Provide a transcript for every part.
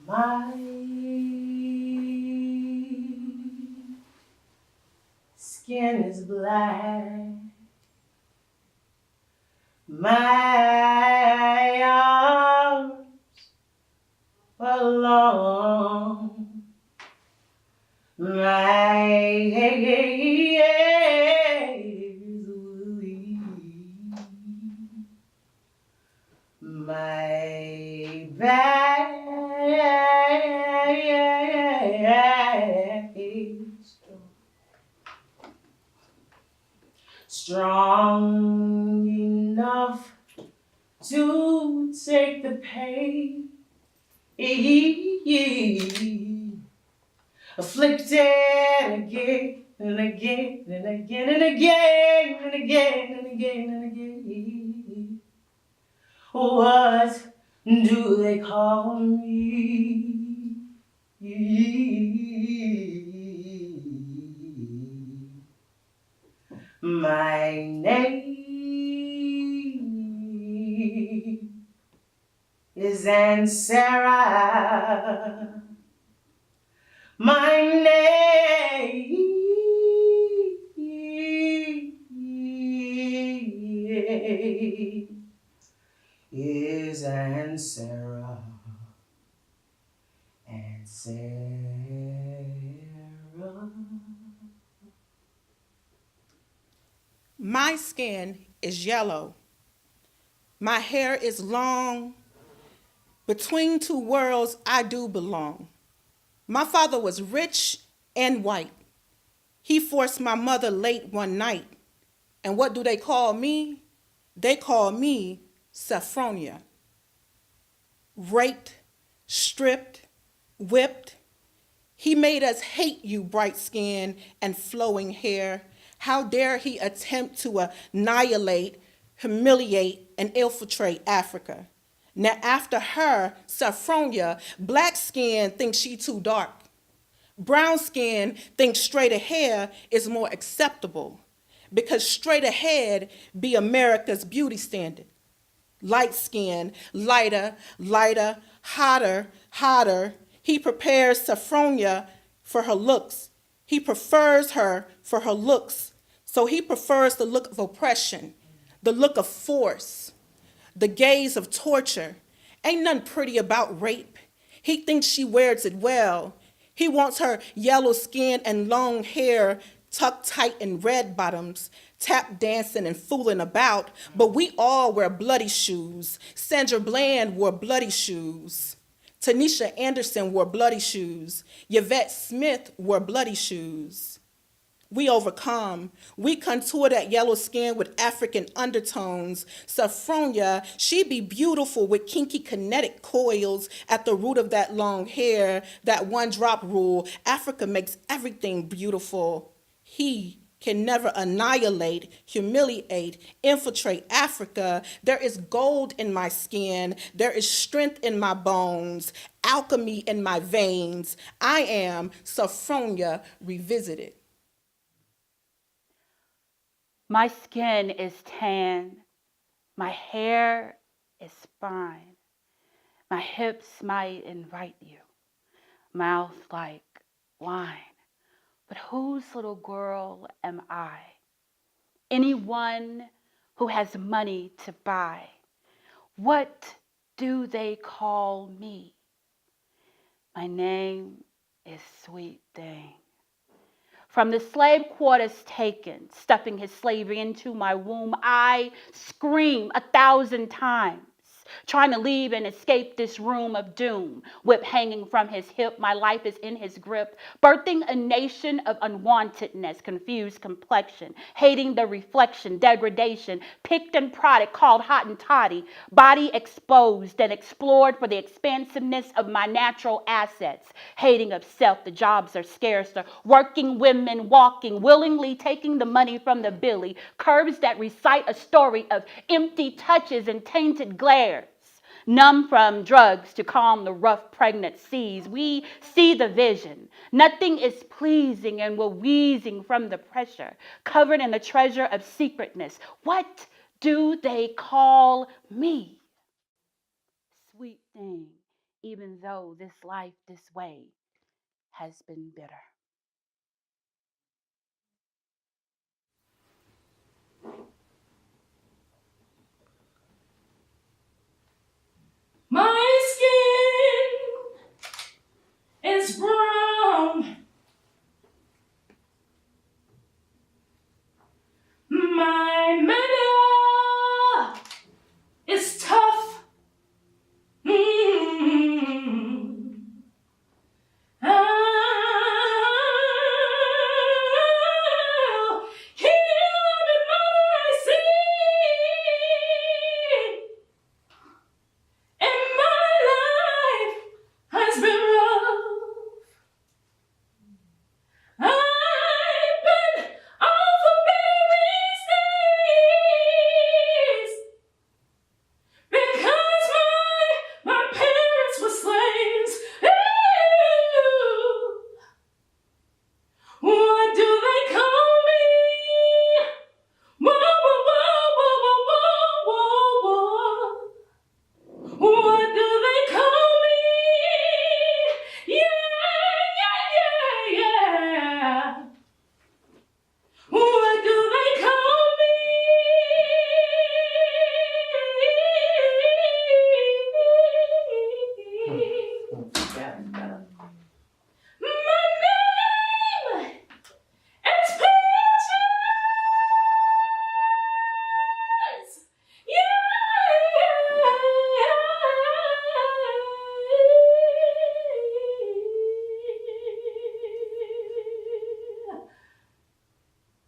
My skin is black. My arms are long. My ears weak. My back is strong enough to take the pain. Afflicted again and again and again and again and again and again and again. What do they call me? My name is Sarah. My name is Sarah. And Sarah. My skin is yellow. My hair is long. Between two worlds, I do belong. My father was rich and white. He forced my mother late one night. And what do they call me? They call me Sophronia. Raped, stripped, whipped. He made us hate you, bright skin and flowing hair. How dare he attempt to annihilate, humiliate, and infiltrate Africa? Now after her, Sophronia, black skin thinks she too dark. Brown skin thinks straighter hair is more acceptable because straight ahead be America's beauty standard. Light skin, lighter, lighter, hotter, hotter. He prepares Sophronia for her looks. He prefers her for her looks. So he prefers the look of oppression, the look of force, the gaze of torture. Ain't nothing pretty about rape. He thinks she wears it well. He wants her yellow skin and long hair tucked tight in red bottoms, tap dancing and fooling about, but we all wear bloody shoes. Sandra Bland wore bloody shoes. Tanisha Anderson wore bloody shoes. Yvette Smith wore bloody shoes. We overcome. We contour that yellow skin with African undertones. Sophronia, she be beautiful with kinky kinetic coils at the root of that long hair, that one drop rule. Africa makes everything beautiful. He can never annihilate, humiliate, infiltrate Africa. There is gold in my skin. There is strength in my bones, alchemy in my veins. I am Sophronia revisited. My skin is tan. My hair is fine. My hips might invite you. Mouth like wine. But whose little girl am I? Anyone who has money to buy. What do they call me? My name is Sweet Thing. From the slave quarters taken, stuffing his slavery into my womb, I scream 1,000 times, trying to leave and escape this room of doom. Whip hanging from his hip, my life is in his grip, birthing a nation of unwantedness, confused complexion, hating the reflection, degradation, picked and prodded, called hot and toddy, body exposed and explored for the expansiveness of my natural assets, hating of self, the jobs are scarcer, working women walking, willingly taking the money from the billy, curves that recite a story of empty touches and tainted glares. Numb from drugs to calm the rough pregnant seas, we see the vision. Nothing is pleasing and we're wheezing from the pressure, covered in the treasure of secretness. What do they call me? Sweet thing, even though this life this way has been bitter. My skin is brown. My manner is tough. Oh, Keelah, the mother I see. And my life has been rough. I've been off for various days because my parents were slaves. Ooh, what do they call me? Whoa, whoa, whoa, whoa, whoa, whoa, whoa. What do they call me? Yeah, yeah, yeah, yeah. What do they call me? My name is Peaches. Yeah.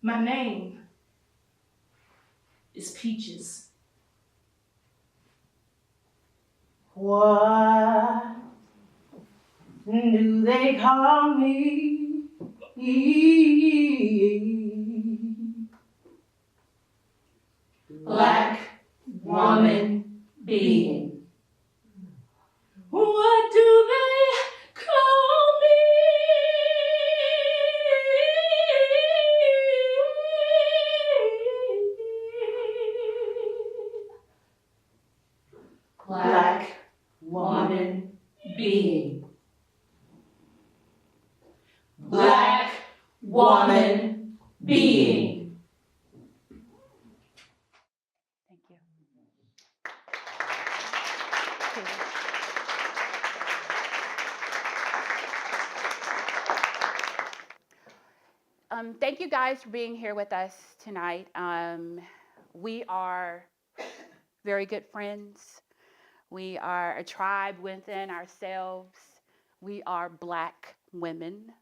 My name is Peaches. What do they call me? Black woman being. What do they call me? Black woman being. Black woman being. Thank you. Thank you guys for being here with us tonight. We are very good friends. We are a tribe within ourselves. We are Black women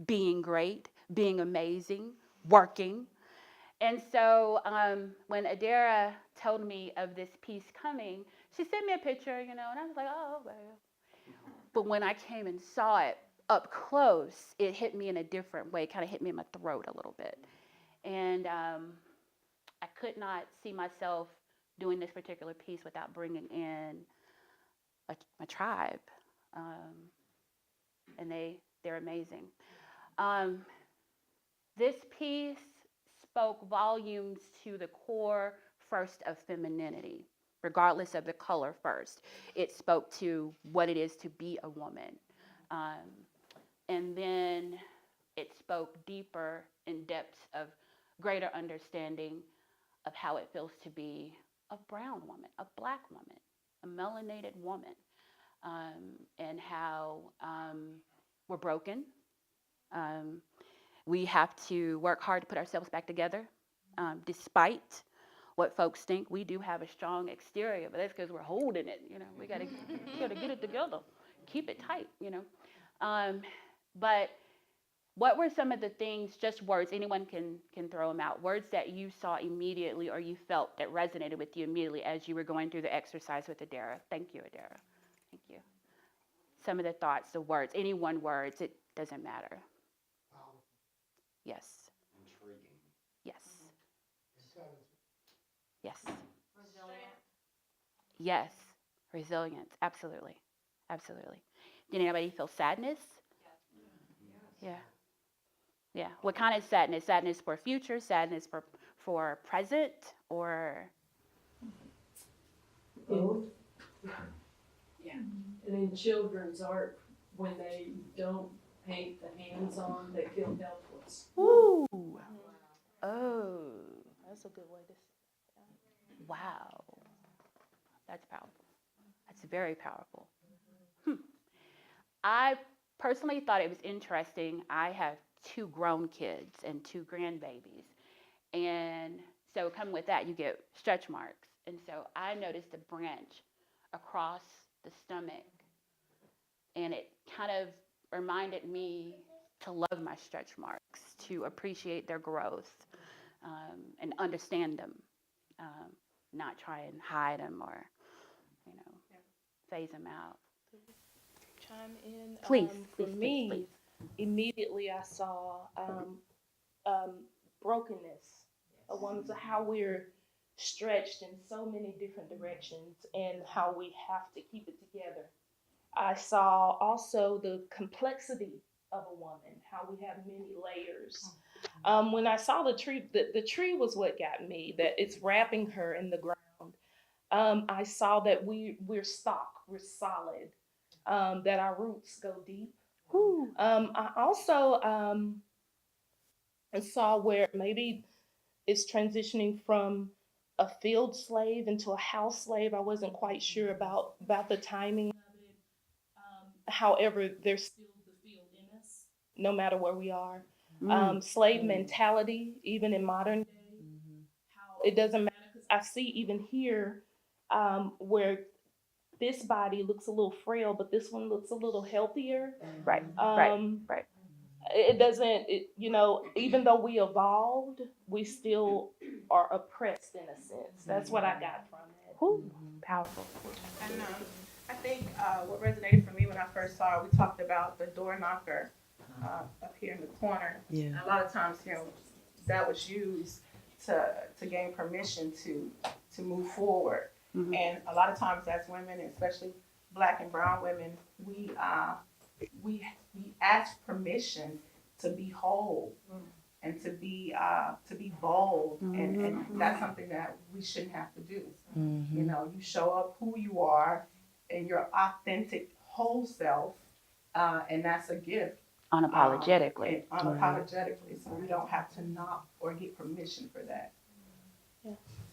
being great, being amazing, working. And so when Adara told me of this piece coming, she sent me a picture, and I was like, oh, okay. But when I came and saw it up close, it hit me in a different way, kind of hit me in my throat a little bit. And I could not see myself doing this particular piece without bringing in my tribe. And they're amazing. This piece spoke volumes to the core first of femininity, regardless of the color first. It spoke to what it is to be a woman. And then it spoke deeper in depths of greater understanding of how it feels to be a brown woman, a Black woman, a melanated woman, and how we're broken. We have to work hard to put ourselves back together, despite what folks think. We do have a strong exterior, but that's because we're holding it. We gotta get it together, keep it tight. But what were some of the things, just words, anyone can throw them out, words that you saw immediately or you felt that resonated with you immediately as you were going through the exercise with Adara? Thank you, Adara. Thank you. Some of the thoughts, the words, any one words, it doesn't matter. Powerful. Yes. Intriguing. Yes. Yes. Resilient. Yes. Resilience. Absolutely. Absolutely. Did anybody feel sadness? Yeah. Yeah. What kind of sadness? Sadness for future, sadness for present, or Both. And in children's art, when they don't paint the hands on, they feel helpless. Ooh. Oh. That's a good way to Wow. That's powerful. That's very powerful. I personally thought it was interesting. I have 2 grown kids and 2 grandbabies. And so coming with that, you get stretch marks. And so I noticed a branch across the stomach, and it kind of reminded me to love my stretch marks, to appreciate their growth, and understand them, not try and hide them or, you know, phase them out. chime in. Please, For please, me, please. immediately I saw brokenness. A woman's how we're stretched in so many different directions and how we have to keep it together. I saw also the complexity of a woman, how we have many layers. When I saw the tree, the tree was what got me, that it's wrapping her in the ground. I saw that we're stock, we're solid, that our roots go deep. I also saw where maybe it's transitioning from a field slave into a house slave. I wasn't quite sure about the timing of it. However, there's still the field in us, no matter where we are. Slave mentality, even in modern day, how it doesn't matter, because I see even here where this body looks a little frail, but this one looks a little healthier. Right, Um, right. it doesn't, even though we evolved, we still are oppressed in a sense. That's what I got from it. Whew, powerful. And I think what resonated for me when I first saw it, we talked about the door knocker up here in the corner. Yeah. And a lot of times, that was used to gain permission to move forward. Mhm. And a lot of times, as women, especially Black and brown women, we ask permission to be whole and to be bold, and that's something that we shouldn't have to do. You show up who you are and your authentic whole self, and that's a gift. Unapologetically. And unapologetically, so we don't have to knock or get permission for that.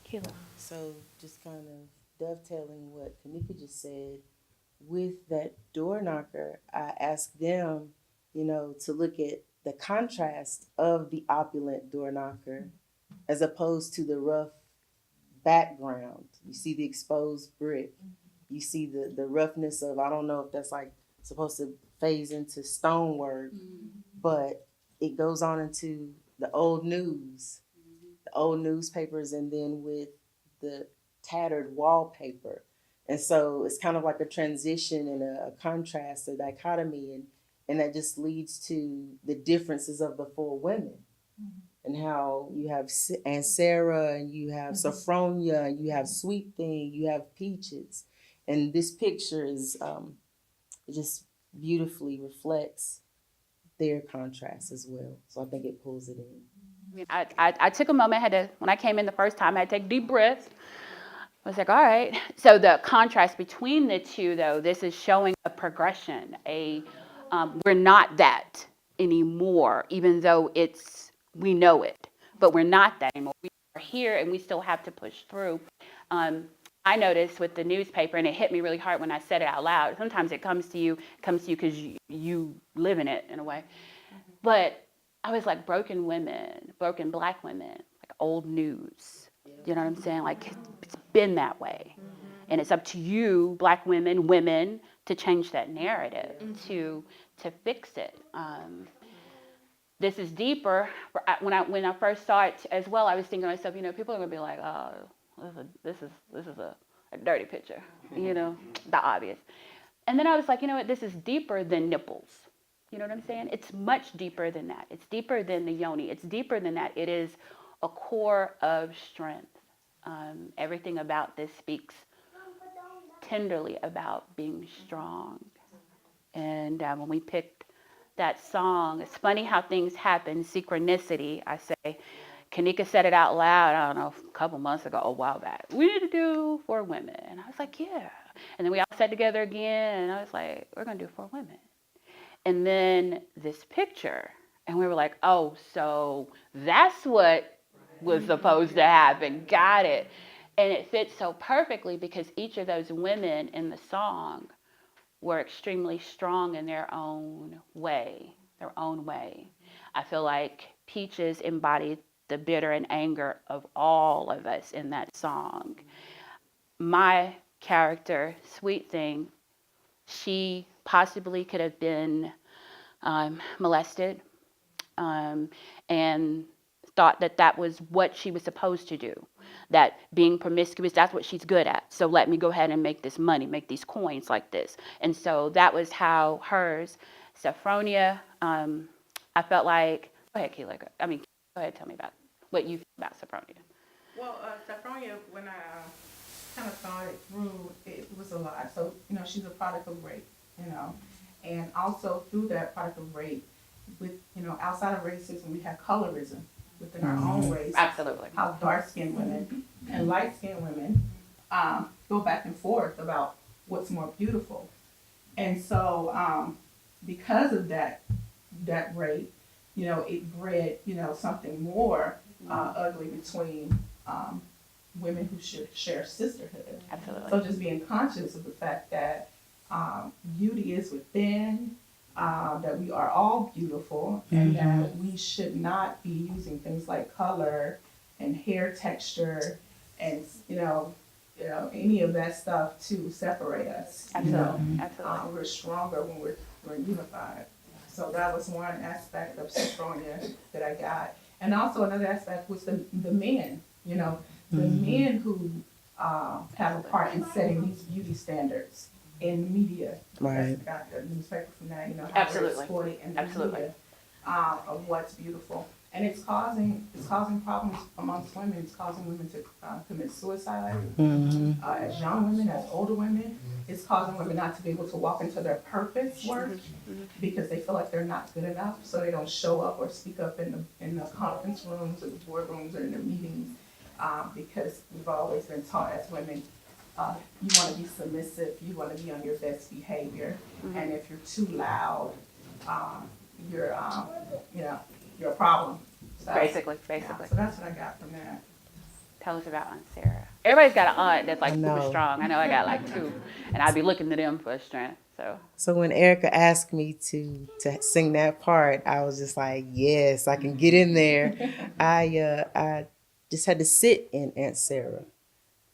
Keelah. So just kind of dovetailing what Kanika just said, with that door knocker, I asked them, to look at the contrast of the opulent door knocker as opposed to the rough background. You see the exposed brick. You see the roughness of, I don't know if that's like supposed to phase into stonework, but it goes on into the old newspapers, and then with the tattered wallpaper. And so it's kind of like a transition and a contrast, a dichotomy, and that just leads to the differences of the 4 women. And how you have Aunt Sarah, and you have Sophronia, and you have Sweet Thing, you have Peaches. And this picture is it just beautifully reflects their contrast as well. So I think it pulls it in. I took a moment, when I came in the first time, I had to take a deep breath. I was like, all right. So the contrast between the two, though, this is showing a progression. We're not that anymore, even though we know it, but we're not that anymore. We are here, and we still have to push through. I noticed with the newspaper, and it hit me really hard when I said it out loud. Sometimes it comes to you because you live in it in a way. But I was like, broken women, broken Black women, like old news. You know what I'm saying? Like, it's been that way. And it's up to you, Black women, to change that narrative, to fix it. This is deeper. When I first saw it as well, I was thinking to myself, people are gonna be like, oh, this is a dirty picture, the obvious. And then I was like, you know what? This is deeper than nipples. You know what I'm saying? It's much deeper than that. It's deeper than the yoni. It's deeper than that. It is a core of strength. Everything about this speaks tenderly about being strong. And when we picked that song, it's funny how things happen, synchronicity, I say. Kanika said it out loud, I don't know, a couple months ago, a while back. We need to do for women. And I was like, yeah, And then we all sat together again, and I was like, we're going to do 4 women. And then this picture, and we were like, oh, so that's what was supposed to happen. Got it. And it fits so perfectly because each of those women in the song were extremely strong in their own way. Their own way. I feel like Peaches embodied the bitter and anger of all of us in that song. My character, Sweet Thing, she possibly could have been molested, and thought that that was what she was supposed to do, that being promiscuous, that's what she's good at. So let me go ahead and make this money, make these coins like this. And so that was how hers. Sophronia, I felt like, go ahead, Keelah. Go ahead, tell me about what you feel about Sophronia. Well, Sophronia, when I kind of thought it through, it was a lot. So, she's a product of rape, and also through that product of rape, with, outside of racism, we have colorism within our own race. Absolutely. How dark-skinned women and light-skinned women go back and forth about what's more beautiful. And so, because of that rape, it bred, something more ugly between women who should share sisterhood. Absolutely. So just being conscious of the fact that beauty is within, that we are all beautiful, and that we should not be using things like color and hair texture and any of that stuff to separate us. Absolutely. Absolutely. We're stronger when we're unified. So that was one aspect of Sophronia that I got. And also another aspect was the men, the men who have a part in setting these beauty standards in media. Right. Got the newspaper from that, how Absolutely. they're exploited in the Absolutely. media of what's beautiful. And it's causing problems amongst women. It's causing women to commit suicide as young women, as older women. It's causing women not to be able to walk into their purpose work because they feel like they're not good enough, so they don't show up or speak up in the conference rooms or the boardrooms or in the meetings because we've always been taught as women, you want to be submissive, you want to be on your best behavior, and if you're too loud, you're a problem. So, Basically. Yeah, so that's what I got from that. Tell us about Aunt Sarah. Everybody's got an aunt that's like I super know. strong. I know I got like 2, and I'd be looking to them for strength. So when Erika asked me to sing that part, I was just like, yes, I can get in there. I just had to sit in Aunt Sarah.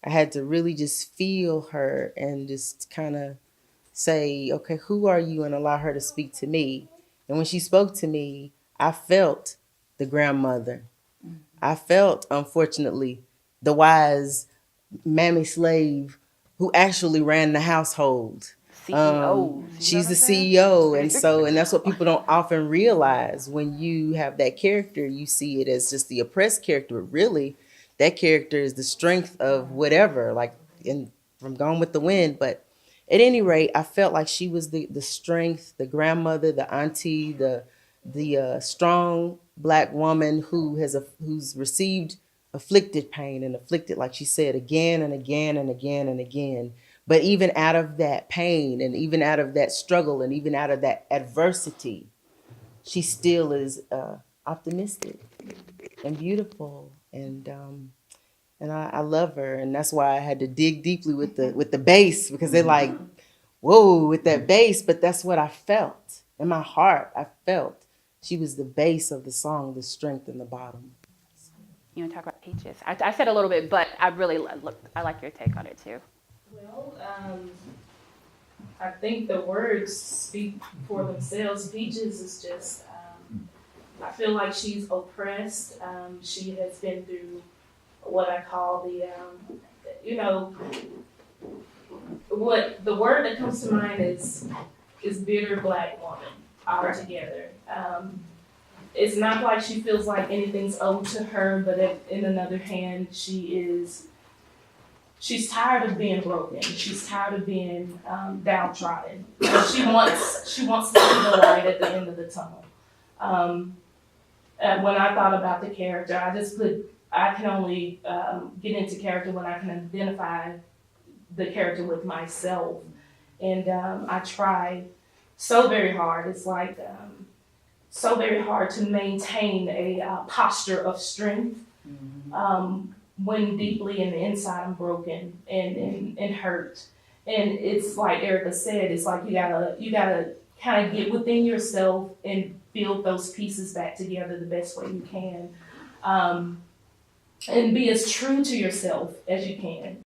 I had to really just feel her and just kind of say, okay, who are you, and allow her to speak to me. And when she spoke to me, I felt the grandmother. I felt, unfortunately, the wise mammy slave who actually ran the household. CEOs. She's the CEO, and that's what people don't often realize. When you have that character, you see it as just the oppressed character, but really, that character is the strength of whatever, like from Gone with the Wind. But at any rate, I felt like she was the strength, the grandmother, the auntie, the strong Black woman who's received afflicted pain and afflicted, like she said, again and again and again and again. But even out of that pain and even out of that struggle and even out of that adversity, she still is optimistic and beautiful, and I love her, and that's why I had to dig deeply with the bass, because they're like, whoa, with that bass. But that's what I felt in my heart. I felt she was the base of the song, the strength in the bottom. You want to talk about Peaches? I said a little bit, but I like your take on it too. Well, I think the words speak for themselves. Peaches is just, I feel like she's oppressed. She has been through what I call what the word that comes to mind is bitter Black woman altogether. It's not like she feels like anything's owed to her, but in another hand, she's tired of being broken. She's tired of being downtrodden. She wants to see the light at the end of the tunnel. When I thought about the character, I can only get into character when I can identify the character with myself. And I try so very hard. It's like so very hard to maintain a posture of strength when deeply in the inside I'm broken and hurt. And it's like Erika said, it's like you gotta kind of get within yourself and build those pieces back together the best way you can. And be as true to yourself as you can.